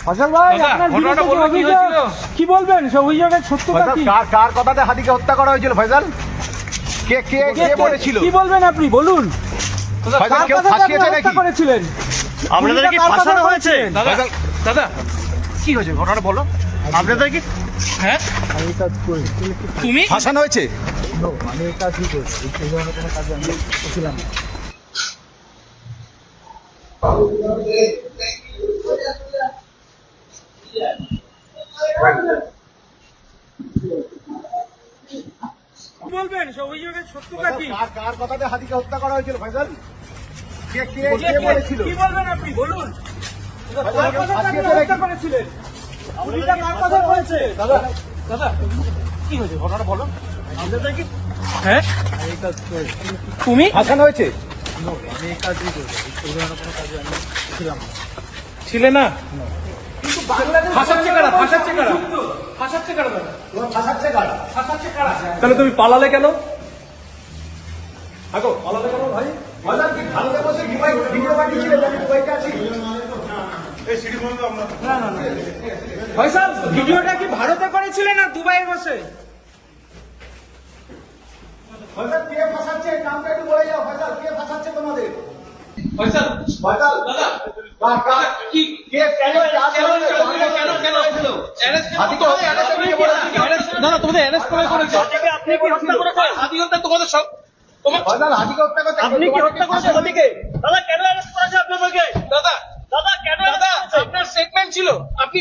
ফয়সাল ভাই, আপনার বিরুদ্ধে যে অভিযোগ, কি বলবেন? সে অভিযোগের সত্যতা কি? কার কথাতে হাতিকে হত্যা করা হয়েছিল ফয়সাল? কে কে কে বলেছিল? কি বলবেন আপনি বলুন? ফয়সাল কেউ ফাঁসিয়েছে নাকি? করেছিলেন আপনাদের কি ফাঁসানো হয়েছে? দাদা কি হয়েছে ঘটনাটা বলো। আপনাদের কি হ্যাঁ তুমি ফাঁসানো হয়েছে? আমি এই কাজ করেছি, এই ধরনের কোনো কাজে আমি ছিলাম না। বলবেন সে অভিযোগের সত্যতা কি? কার কথাতে হাতিকে হত্যা করা হয়েছিল ফয়সাল? কে কে কে বলেছিল? কি বলবেন আপনি বলুন? কার কথাতে আপনি হত্যা করেছিলেন? পুলিশটা কার কথা বলেছে? দাদা দাদা কি হয়েছে ঘটনাটা বলো। আপনাদের কি হ্যাঁ তুমি ফাঁসানো হয়েছে? আমি এই কাজই করেছি, এই ধরনের কোনো কাজে আমি ছিলাম না। ছিলে না? কিন্তু বাংলাদেশ ফাঁসাচ্ছে কারা? ফাঁসাচ্ছে কারা? ফাঁসাচ্ছে কারা? তোমার ফাঁসাচ্ছে কারা? ফাঁসাচ্ছে কারা? তাহলে তুমি পালালে কেন? আগো পালালে কেন ভাই? ফয়সাল কি ভারতে বসে ভিডিও বানিয়েছিল? আমি দুবাইতে আছি। ফয়সাল, ভিডিওটা কি ভারতে করেছিলেন না দুবাইয়ে বসে? ফয়সাল কে ফাঁসাচ্ছে? নামটা একটু বলে যাও। ফয়সাল কে ফাঁসাচ্ছে তোমাদের? ফয়সাল ফয়সাল দাদা কার কি কে কেন হাতিকে দাদা তোমাদের অ্যারেস্ট করে করেছে? আপনি কি হত্যা করেছেন? হাতি হত্যা তোমাদের সব ফয়সাল হাতিকে হত্যা করতে আপনি কি হত্যা করেছেন হাতিকে? দাদা কেন অ্যারেস্ট করেছে আপনাদেরকে? দাদা দাদা কেন? দাদা আপনার স্টেটমেন্ট ছিল আপনি